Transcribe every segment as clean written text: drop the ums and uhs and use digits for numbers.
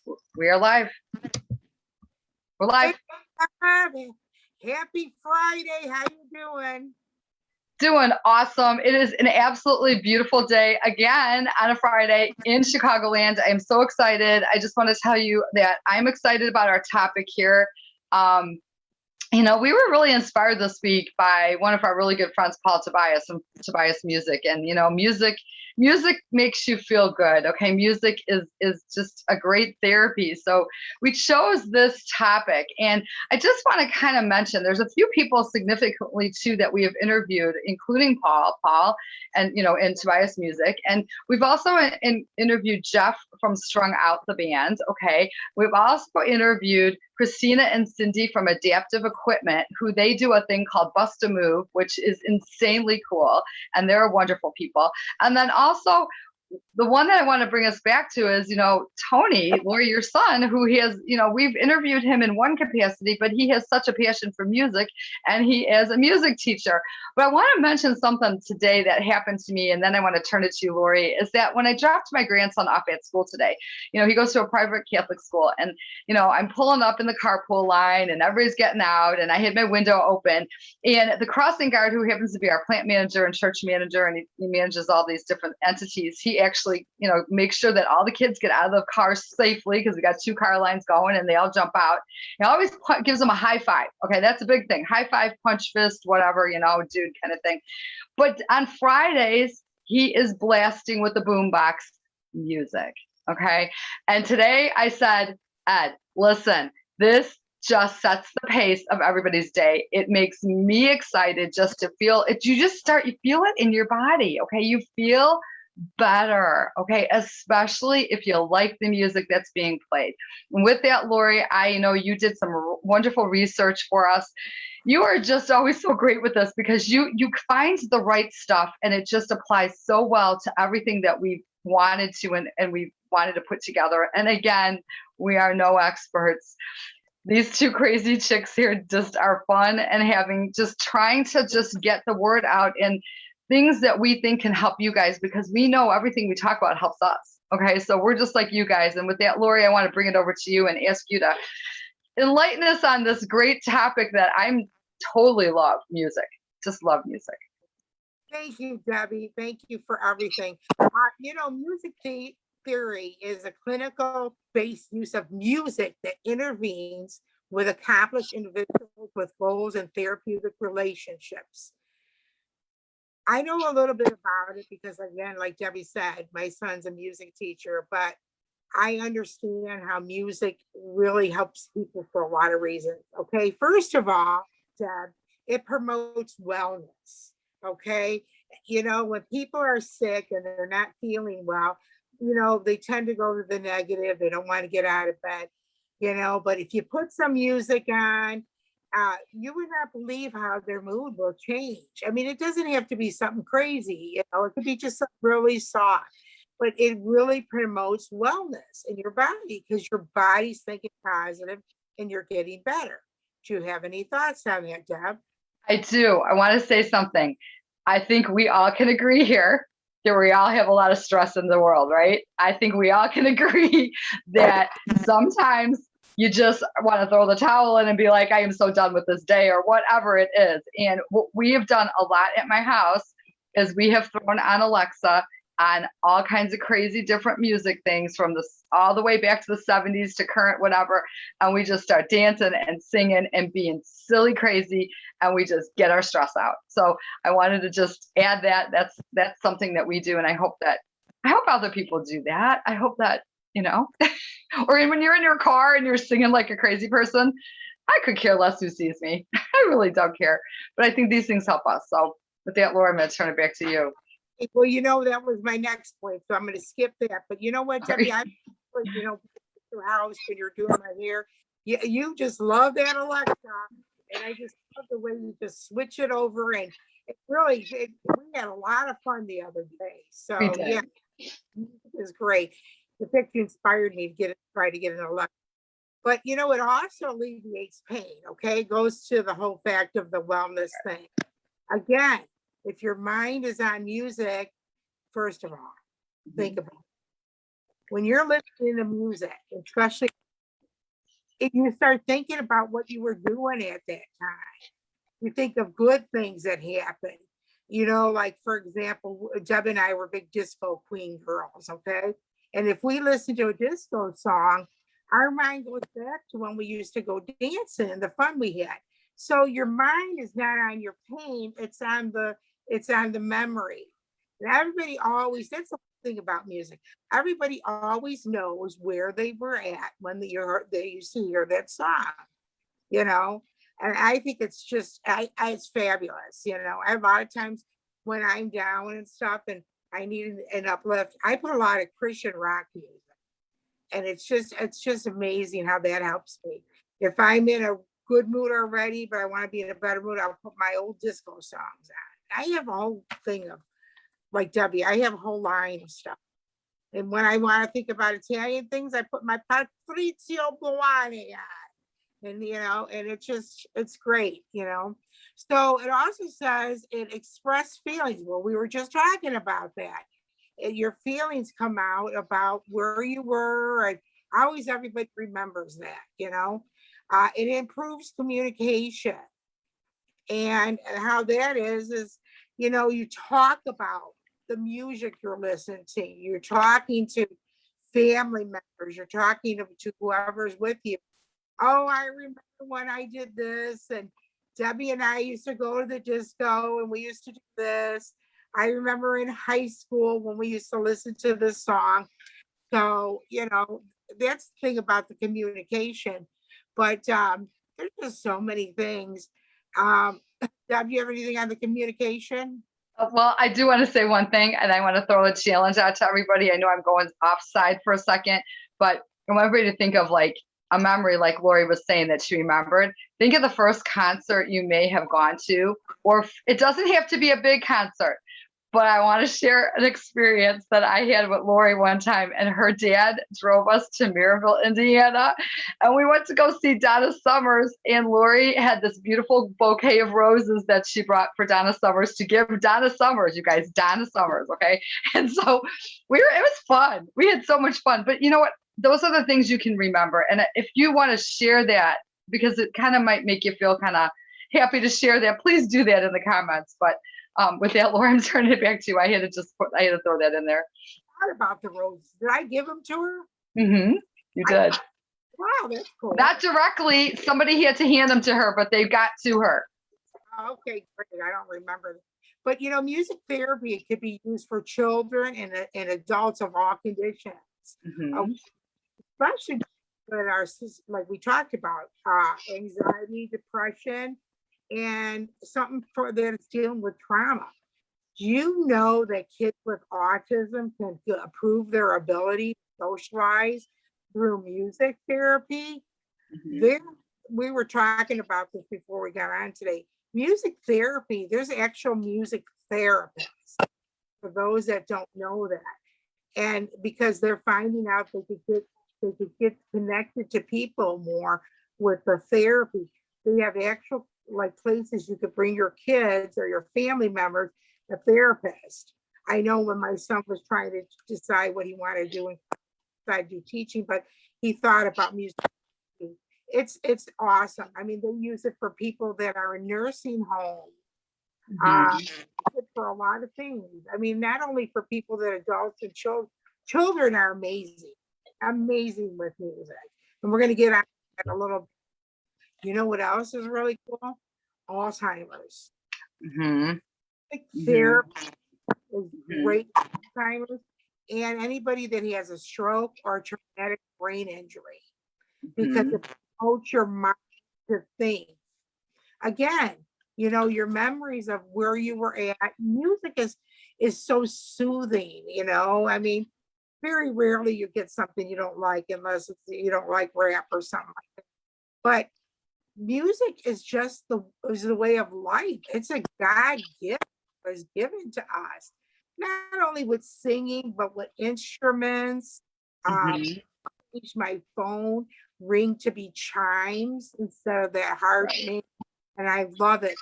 We are live. We're live. Happy Friday. How you doing? Doing awesome. It is an absolutely beautiful day again on a Friday in Chicagoland. I am so excited. I just want to tell you that I'm excited about our topic here. We were really inspired this week by one of our really good friends, Paul Tobias, from Tobias Music. And, music makes you feel good. Okay. Music is just a great therapy. So we chose this topic, and I just want to kind of mention, there's a few people significantly too that we have interviewed, including Paul and, in Tobias Music. And we've also interviewed Jeff from Strung Out the band. Okay. We've also interviewed Christina and Cindy from Adaptive Equipment, who they do a thing called Bust a Move, which is insanely cool. And they're wonderful people. And then also, the one that I want to bring us back to is, Tony, Lori, your son, who he has, we've interviewed him in one capacity, but he has such a passion for music, and he is a music teacher. But I want to mention something today that happened to me, and then I want to turn it to you, Lori, is that when I dropped my grandson off at school today, he goes to a private Catholic school, and, I'm pulling up in the carpool line, and everybody's getting out, and I had my window open, and the crossing guard, who happens to be our plant manager and church manager, and he manages all these different entities, he actually, makes sure that all the kids get out of the car safely, because we got 2 car lines going and they all jump out. He always gives them a high five. Okay, that's a big thing. High five, punch fist, whatever, dude kind of thing. But on Fridays, he is blasting with the boombox music. Okay. And today I said, Ed, listen, this just sets the pace of everybody's day. It makes me excited just to feel it. You feel it in your body. Okay. You feel better. Okay. Especially if you like the music that's being played. And with that, Lori, I know you did some wonderful research for us. You are just always so great with this, because you find the right stuff, and it just applies so well to everything that we wanted to, and we wanted to put together. And again, we are no experts. These 2 crazy chicks here just are fun, and trying to just get the word out, and things that we think can help you guys, because we know everything we talk about helps us. Okay. So we're just like you guys. And with that, Lori, I want to bring it over to you and ask you to enlighten us on this great topic that I'm totally love music. Just love music. Thank you, Debbie. Thank you for everything. Music theory is a clinical-based use of music that intervenes with accomplished individuals with goals and therapeutic relationships. I know a little bit about it because, again, like Debbie said, my son's a music teacher, but I understand how music really helps people for a lot of reasons. Okay. First of all, Deb, it promotes wellness. Okay. When people are sick and they're not feeling well, they tend to go to the negative. They don't want to get out of bed, but if you put some music on, you would not believe how their mood will change. I mean, it doesn't have to be something crazy, it could be just something really soft, but it really promotes wellness in your body, because your body's thinking positive and you're getting better. Do you have any thoughts on that, Deb? I do. I want to say something. I think we all can agree here that we all have a lot of stress in the world, right? I think we all can agree that sometimes you just want to throw the towel in and be like, I am so done with this day, or whatever it is. And what we have done a lot at my house is we have thrown on Alexa on all kinds of crazy different music things, from all the way back to the 70s to current, whatever. And we just start dancing and singing and being silly crazy, and we just get our stress out. So I wanted to just add that. That's something that we do. And I hope other people do that. I hope that, or when you're in your car and you're singing like a crazy person, I could care less who sees me. I really don't care. But I think these things help us. So with that, Laura, I'm going to turn it back to you. Well, that was my next point, so I'm going to skip that. But you know what, Debbie, your house when you're doing my hair, you just love that Alexa, and I just love the way you just switch it over, and we had a lot of fun the other day. So yeah, it was great. The picture inspired me to try to get an Alexa. But it also alleviates pain. Okay, goes to the whole fact of the wellness thing. Again, if your mind is on music, first of all, think about it. when you're listening to music, especially if you start thinking about what you were doing at that time. You think of good things that happened. You know, like for example, Deb and I were big disco queen girls, okay? And if we listen to a disco song, our mind goes back to when we used to go dancing and the fun we had. So your mind is not on your pain, it's on the memory. And everybody always, that's the thing about music. Everybody always knows where they were at when they used to hear that song, you know. And I think it's just, it's fabulous, you know. A lot of times when I'm down and stuff and I need an uplift, I put a lot of Christian rock music, and it's just amazing how that helps me. If I'm in a good mood already, but I want to be in a better mood, I'll put my old disco songs on. I have a whole thing of, like Debbie, I have a whole line of stuff. And when I want to think about Italian things, I put my Patrizio Buoni on. And, you know, and it's great, you know. So it also says it express feelings. Well, we were just talking about that. Your feelings come out about where you were. And always everybody remembers that, you know. It improves communication. And how that is, you know, you talk about the music you're listening to. You're talking to family members. You're talking to whoever's with you. Oh, I remember when I did this, and Debbie and I used to go to the disco and we used to do this. I remember in high school when we used to listen to this song. So, you know, that's the thing about the communication. But there's just so many things. Deb, you have anything on the communication? Well, I do want to say one thing, and I want to throw a challenge out to everybody. I know I'm going offside for a second, but I want everybody to think of like a memory, like Lori was saying that she remembered. Think of the first concert you may have gone to, or it doesn't have to be a big concert, but I want to share an experience that I had with Lori one time, and her dad drove us to Maryville, Indiana, and we went to go see Donna Summers, and Lori had this beautiful bouquet of roses that she brought for Donna Summers to give Donna Summers, you guys, Donna Summers, okay? And so it was fun. We had so much fun, but you know what? Those are the things you can remember. And if you want to share that, because it kind of might make you feel kind of happy to share that, please do that in the comments. But with that, Laura, I'm turning it back to you. I had to throw that in there. What about the roses? Did I give them to her? Mm-hmm. You did. Wow, that's cool. Not directly. Somebody had to hand them to her, but they got to her. Okay, great. I don't remember. But you know, music therapy could be used for children and adults of all conditions. Mm-hmm. Especially with our, like we talked about, anxiety, depression, and something for that's dealing with trauma. Do you know that kids with autism can improve their ability to socialize through music therapy? Mm-hmm. We were talking about this before we got on today. Music therapy, there's actual music therapists, for those that don't know that. And because they're finding out they could get connected to people more with the therapy. They have actual like places you could bring your kids or your family members, a therapist. I know when my son was trying to decide what he wanted to do and decide to do teaching, but he thought about music. It's awesome. I mean, they use it for people that are in nursing homes. For a lot of things. I mean, not only for people that adults and children are amazing with music. And we're going to get on that a little. You know what else is really cool? Alzheimer's. Mm-hmm. Therapy is great for Alzheimer's and anybody that has a stroke or a traumatic brain injury, because it promotes your mind to think. Again, you know, your memories of where you were at. Music is so soothing, you know. I mean, very rarely you get something you don't like unless you don't like rap or something like that. But music is just the way of life. It's a God gift that was given to us, not only with singing but with instruments. My phone ring to be chimes instead of that hard name, and I love it.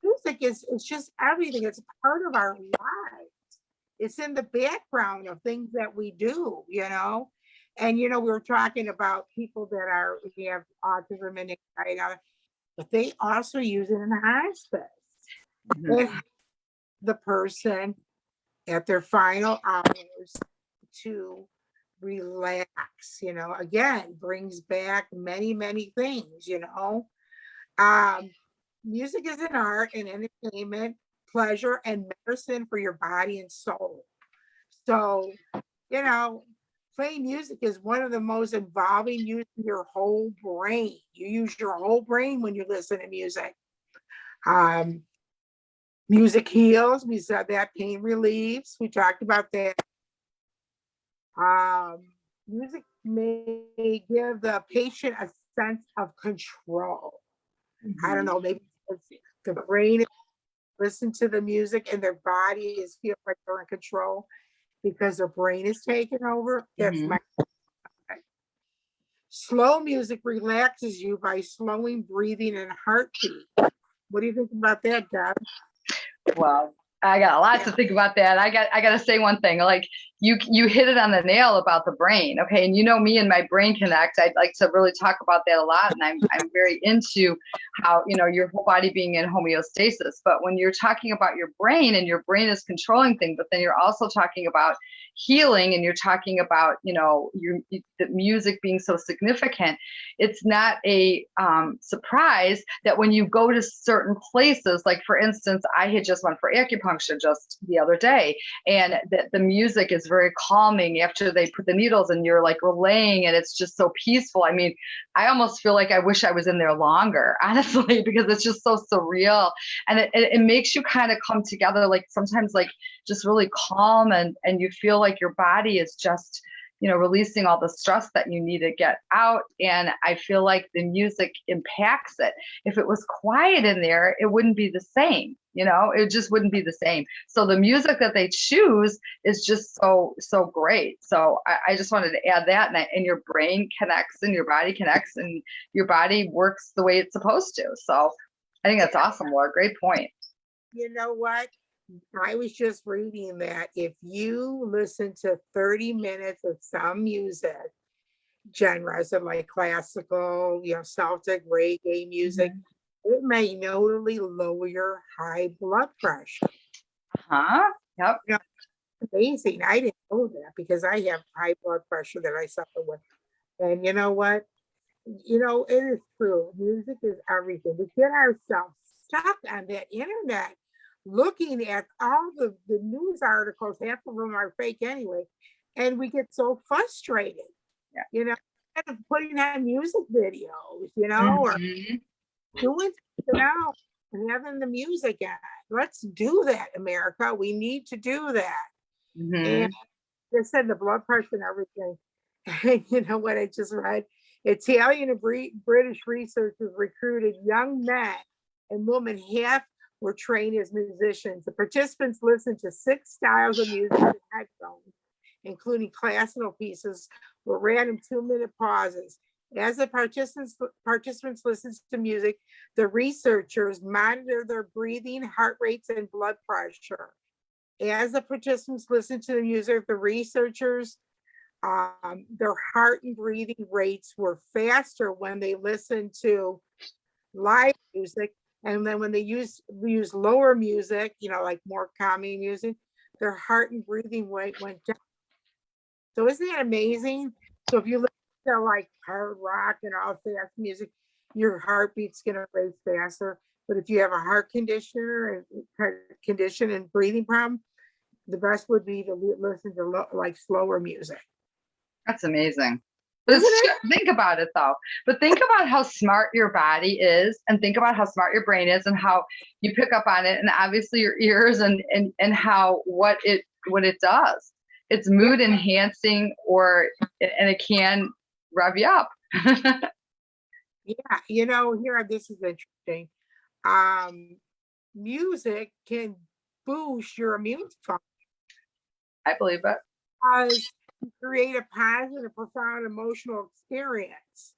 Music is just everything. It's a part of our lives. It's in the background of things that we do, you know. And you know, we were talking about people that have autism and anxiety, but they also use it in hospice. Mhm. It helps the person at their final hours to relax, you know, again, brings back many, many things, you know. Um, Music is an art and entertainment, pleasure, and medicine for your body and soul. So, you know, playing music is one of the most involving using your whole brain. You use your whole brain when you listen to music. Um, Music heals. We said that. Pain relieves. We talked about that. Um, Music may give the patient a sense of control. I don't Mhm. know, maybe the brain listen to the music and their body is feel like they're in control because their brain is taken over. That's Mhm. my slow music relaxes you by slowing breathing and heartbeat. What do you think about that, Deb? Well, I got a lot to think about that. I got to say one thing. Like you hit it on the nail about the brain. Okay, and you know me and my brain connect. I'd like to really talk about that a lot, and I'm very into how your whole body being in homeostasis. But when you're talking about your brain and your brain is controlling things, but then you're also talking about healing, and you're talking about the music being so significant. It's not a surprise that when you go to certain places, like for instance, I had just went for acupuncture just the other day, and the music is very calming after they put the needles, and you're like relaying, and it's just so peaceful. I mean, I almost feel like I wish I was in there longer, honestly, because it's just so surreal, and it makes you kind of come together, like sometimes like just really calm, and you feel like your body is just releasing all the stress that you need to get out. And I feel like the music impacts it. If it was quiet in there, it wouldn't be the same. It just wouldn't be the same. So the music that they choose is just so great. So I just wanted to add that, and your brain connects and your body connects and your body works the way it's supposed to. So I think that's awesome, Laura. Great point. You know what? I was just reading that if you listen to 30 minutes of some music genres of like classical, Celtic, reggae music, Mhm. it may notably lower your high blood pressure. Huh? Yep. You know, it's amazing. I didn't know that because I have high blood pressure that I suffer with. And you know what? It is true. Music is everything. We get ourselves stuck on that internet looking at all the news articles, half of them are fake anyway, and we get so frustrated, Yeah. Instead of putting on music videos, or Mhm. doing something else and having the music on. Let's do that, America. We need to do that. And Mhm. they said the blood pressure and everything. And you know what I just read? Italian and British researchers recruited young men and women. Half were trained as musicians. The participants listened to 6 styles of music with headphones, including classical pieces with random 2-minute pauses. As the participants listened to music, the researchers monitored their breathing, heart rates, and blood pressure. As the participants listened to the music, the researchers, their heart and breathing rates were faster when they listened to live music. And then when they use lower music, like more calming music, their heart and breathing rate went down. So isn't that amazing? So if you listen to like hard rock and all fast music, your heartbeat's gonna race faster. But if you have a heart condition and breathing problem, the best would be to listen to like slower music. That's amazing. But Isn't it? think about it though. But think about how smart your body is, and think about how smart your brain is, and how you pick up on it, and obviously your ears, and how what it does. It's Yeah. mood enhancing, and it can rev you up. Yeah. Here, this is interesting. Music can boost your immune function I believe it. because you create a positive, profound emotional experience,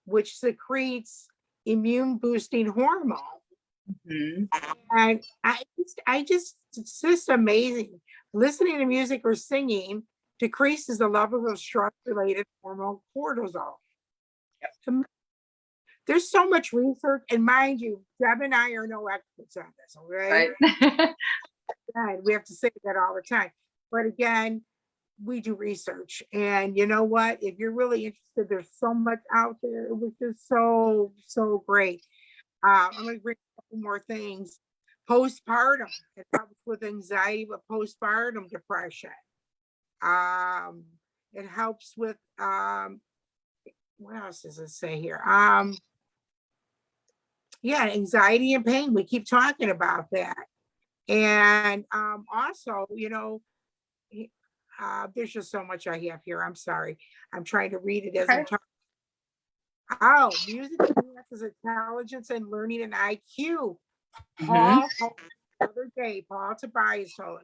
which secretes immune boosting hormone. Mhm. And it's just amazing. Listening to music or singing decreases the levels of stress-related hormone cortisol. So there's so much research, and mind you, Deb and I are no experts on this, okay? Right. And we have to say that all the time. But again, we do research, and you know what? If you're really interested, there's so much out there. It was just so great. I'm going to bring a couple more things. Postpartum, it helps with anxiety, with postpartum depression. It helps with what else does it say here? Yeah, anxiety and pain. We keep talking about that. And also, you know, there's just so much I have here. I'm sorry. I'm trying to read it as I'm talking. Oh, music enhances intelligence and learning and IQ. Paul told me the other day, Paul Tobias told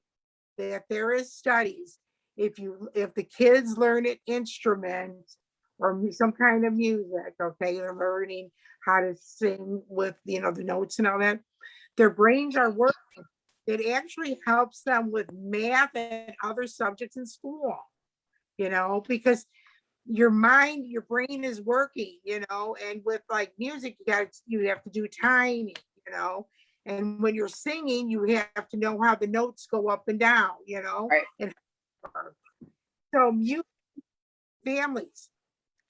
me that there is studies. If the kids learn an instrument or some kind of music, okay, they're learning how to sing with, you know, the notes and all that, their brains are working. It actually helps them with math and other subjects in school, you know, because your mind, your brain is working, you know, and with like music, you have to do timing, you know, and when you're singing, you have to know how the notes go up and down, you know, Right. and so music, families,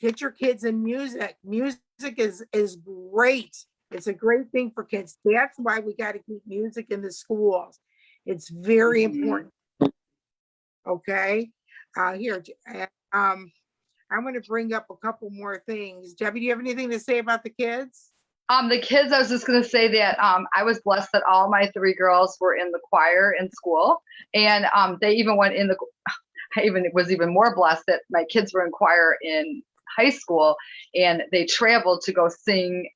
get your kids in music. Music is great. It's a great thing for kids. That's why we got to keep music in the schools. It's very important. Okay. Here, I'm going to bring up a couple more things. Debbie, do you have anything to say about the kids? The kids, I was just going to say that I was blessed that all my 3 girls were in the choir in school, and they even went in the. I was even more blessed that my kids were in choir in high school, and they traveled to go sing.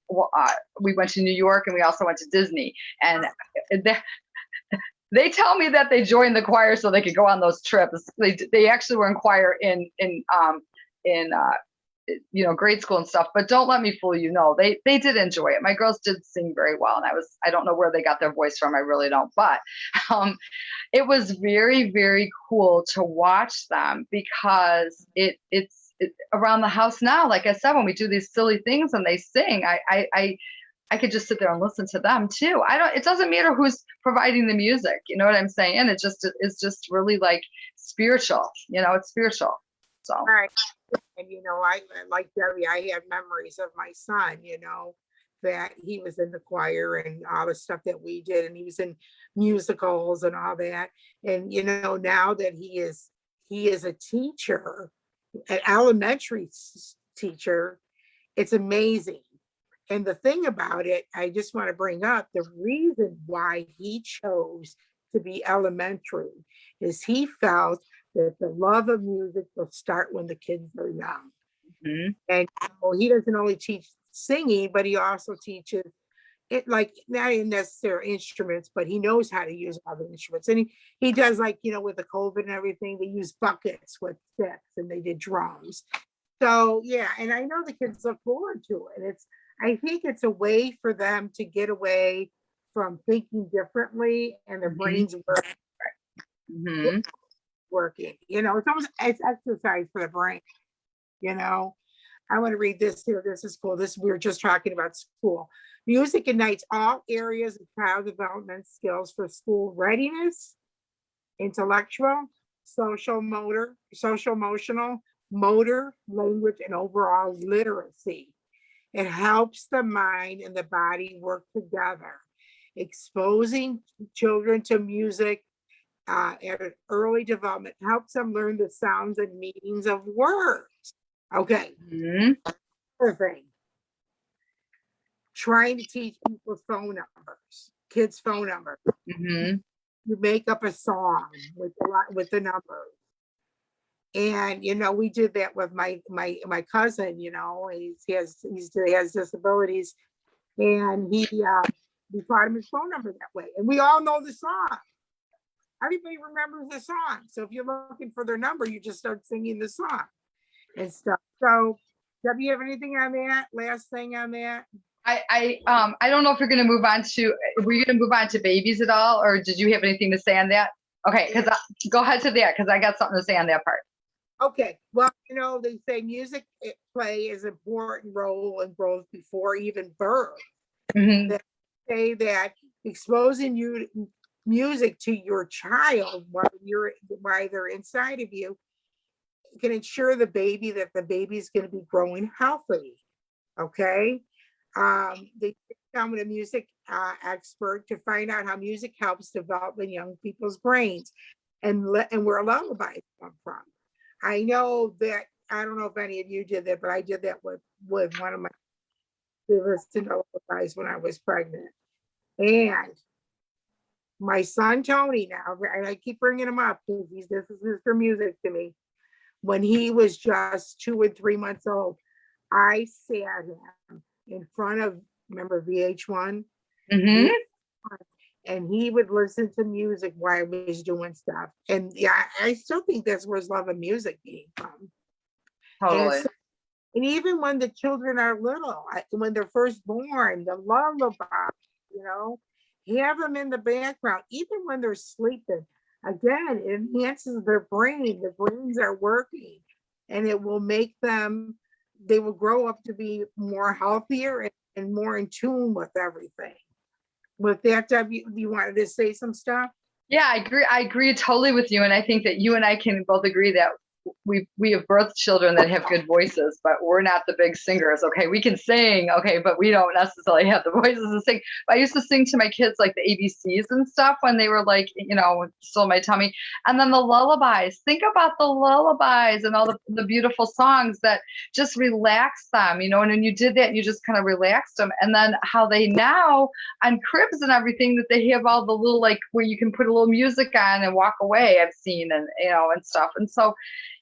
We went to New York, and we also went to Disney, and they tell me that they joined the choir so they could go on those trips. They actually were in choir in you know, grade school and stuff, but don't let me fool you. No, they did enjoy it. My girls did sing very well, and I don't know where they got their voice from. I really don't, but it was very, very cool to watch them, because it's around the house now. Like I said, when we do these silly things and they sing, I could just sit there and listen to them too. It doesn't matter who's providing the music. You know what I'm saying? It's just really like spiritual, you know, it's spiritual. So. All right. And, you know, I like Debbie, I have memories of my son, you know, that he was in the choir and all the stuff that we did, and he was in musicals and all that. And, you know, now that he is a teacher, an elementary teacher, it's amazing. And the thing about it, I just want to bring up the reason why he chose to be elementary is he felt that the love of music will start when the kids are young. And you know, he doesn't only teach singing, but he also teaches it, like not necessarily instruments, but he knows how to use other instruments. And he does, like, you know, with the COVID and everything, they use buckets with sticks, and they did drums. So yeah, and I know the kids look forward to it. I think it's a way for them to get away from thinking differently, and their brains working. You know, it's exercise for the brain. You know, I want to read this here. This is cool. We were just talking about school. Music ignites all areas of child development skills for school readiness, intellectual, social, emotional, motor, language, and overall literacy. It helps the mind and the body work together. Exposing children to music at an early development helps them learn the sounds and meanings of words. Okay. Other thing. Trying to teach people's phone numbers, kids' phone numbers. You make up a song with the numbers. And, you know, we did that with my cousin, you know, he has disabilities, and we taught him his phone number that way. And we all know the song. Everybody remembers the song. So if you're looking for their number, you just start singing the song and stuff. So, Debbie, you have anything on that? Last thing on that? I don't know if you're going to move on to, were you going to move on to babies at all, or did you have anything to say on that? Okay, because go ahead to that, because I got something to say on that part. Okay, well, they say music play is an important role in growth before even birth. Mm-hmm. They say that exposing music to your child while they're inside of you can ensure that the baby is going to be growing healthy. Okay. They found with a music expert to find out how music helps develop in young people's brains and where lullabies come from. I know that, I don't know if any of you did that, but I did that with one of my, we listened to lullabies when I was pregnant. And my son Tony now, and I keep bringing him up because this is Mr. Music to me. When he was just 2 or 3 months old, I sat him in front of, remember VH1? Mm-hmm. And he would listen to music while I was doing stuff. And yeah, I still think that's where his love of music came from. Totally. And even when the children are little, when they're first born, the lullaby, have them in the background, even when they're sleeping. Again, it enhances their brain. The brains are working, and it will make them, they will grow up to be more healthier and more in tune with everything. With that, Debbie, you wanted to say some stuff? Yeah, I agree totally with you. And I think that you and I can both agree that we have birthed children that have good voices, but we're not the big singers. Okay, we can sing, okay, but we don't necessarily have the voices to sing. But I used to sing to my kids like the ABCs and stuff when they were like, still in my tummy. And then the lullabies. Think about the lullabies and all the beautiful songs that just relax them, and when you did that, you just kind of relaxed them. And then how they now on cribs and everything that they have all the little, like, where you can put a little music on and walk away, I've seen, and and stuff. And so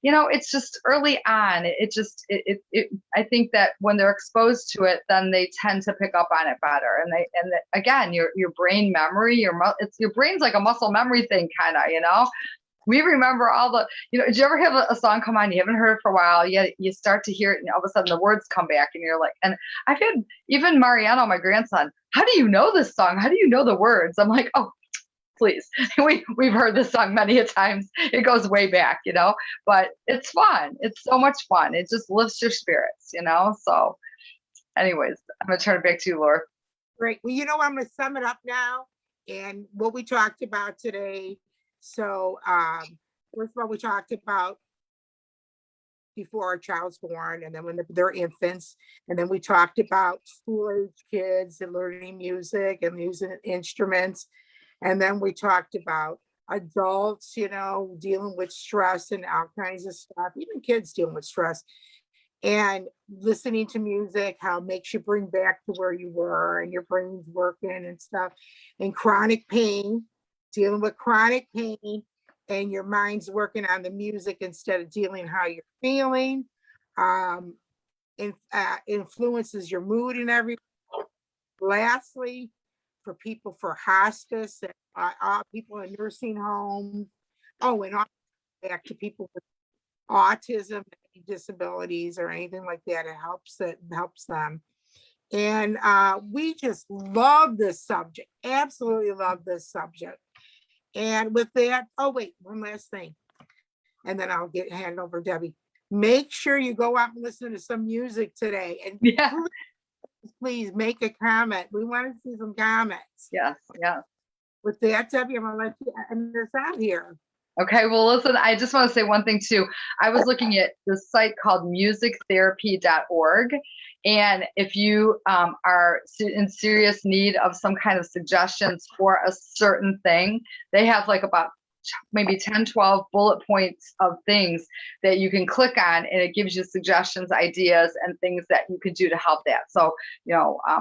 it's just early on. I think that when they're exposed to it, then they tend to pick up on it better. And again, your brain memory, your brain's like a muscle memory thing, kind of. We remember all the, did you ever have a song come on, you haven't heard it for a while, yet you start to hear it, and all of a sudden the words come back, and you're like, and I've had even Mariano, my grandson, how do you know this song? How do you know the words? I'm like, oh, please. We've heard this song many a times. It goes way back, but it's fun. It's so much fun. It just lifts your spirits, So anyways, I'm going to turn it back to you, Laura. Great. Well, I'm going to sum it up now and what we talked about today. So first of all, we talked about before a child's born, and then when they're infants, and then we talked about school-age kids and learning music and using instruments. And then we talked about adults, dealing with stress and all kinds of stuff, even kids dealing with stress, and listening to music, how it makes you bring back to where you were and your brain's working and stuff. And chronic pain, dealing with chronic pain, and your mind's working on the music instead of dealing how you're feeling. Influences your mood and everything. Lastly, for people for hospice and people in nursing homes. Oh, and back to people with autism, disabilities, or anything like that. It helps them. And we just love this subject. Absolutely love this subject. And with that, oh wait, one last thing, and then I'll hand over Debbie. Make sure you go out and listen to some music today, and please make a comment. We want to see some comments. Yes. With that, Debbie, I'm going to let you end this out here. Okay, well, listen, I just want to say one thing too. I was looking at this site called musictherapy.org. And if you are in serious need of some kind of suggestions for a certain thing, they have like about maybe 10, 12 bullet points of things that you can click on, and it gives you suggestions, ideas, and things that you could do to help that. So,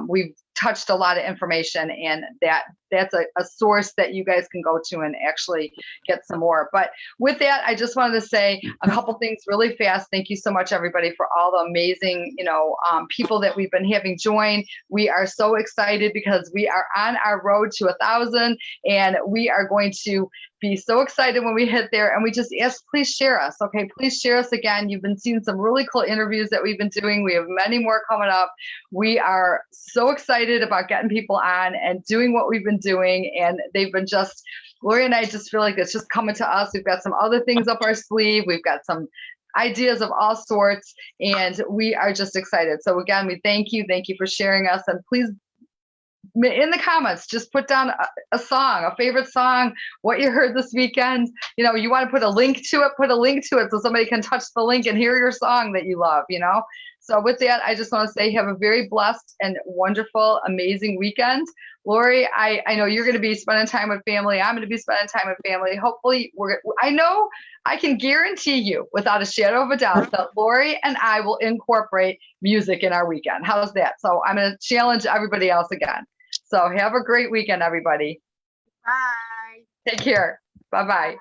we've touched a lot of information, and that's a source that you guys can go to and actually get some more. But with that, I just wanted to say a couple things really fast. Thank you so much, everybody, for all the amazing, people that we've been having join. We are so excited because we are on our road to 1,000, and we are going to be so excited when we hit there. And we just ask, please share us. Okay, please share us again. You've been seeing some really cool interviews that we've been doing. We have many more coming up. We are so excited excited about getting people on and doing what we've been doing. And they've been just, Lori and I just feel like it's just coming to us. We've got some other things up our sleeve. We've got some ideas of all sorts, and we are just excited. So again, we thank you. Thank you for sharing us. And please, in the comments, just put down a song, a favorite song, what you heard this weekend. You know, you want to put a link to it so somebody can touch the link and hear your song that you love, you know? So with that, I just want to say have a very blessed and wonderful, amazing weekend. Lori, I know you're going to be spending time with family. I'm going to be spending time with family. Hopefully, I know I can guarantee you without a shadow of a doubt that Lori and I will incorporate music in our weekend. How's that? So I'm going to challenge everybody else again. So have a great weekend, everybody. Bye. Take care. Bye-bye.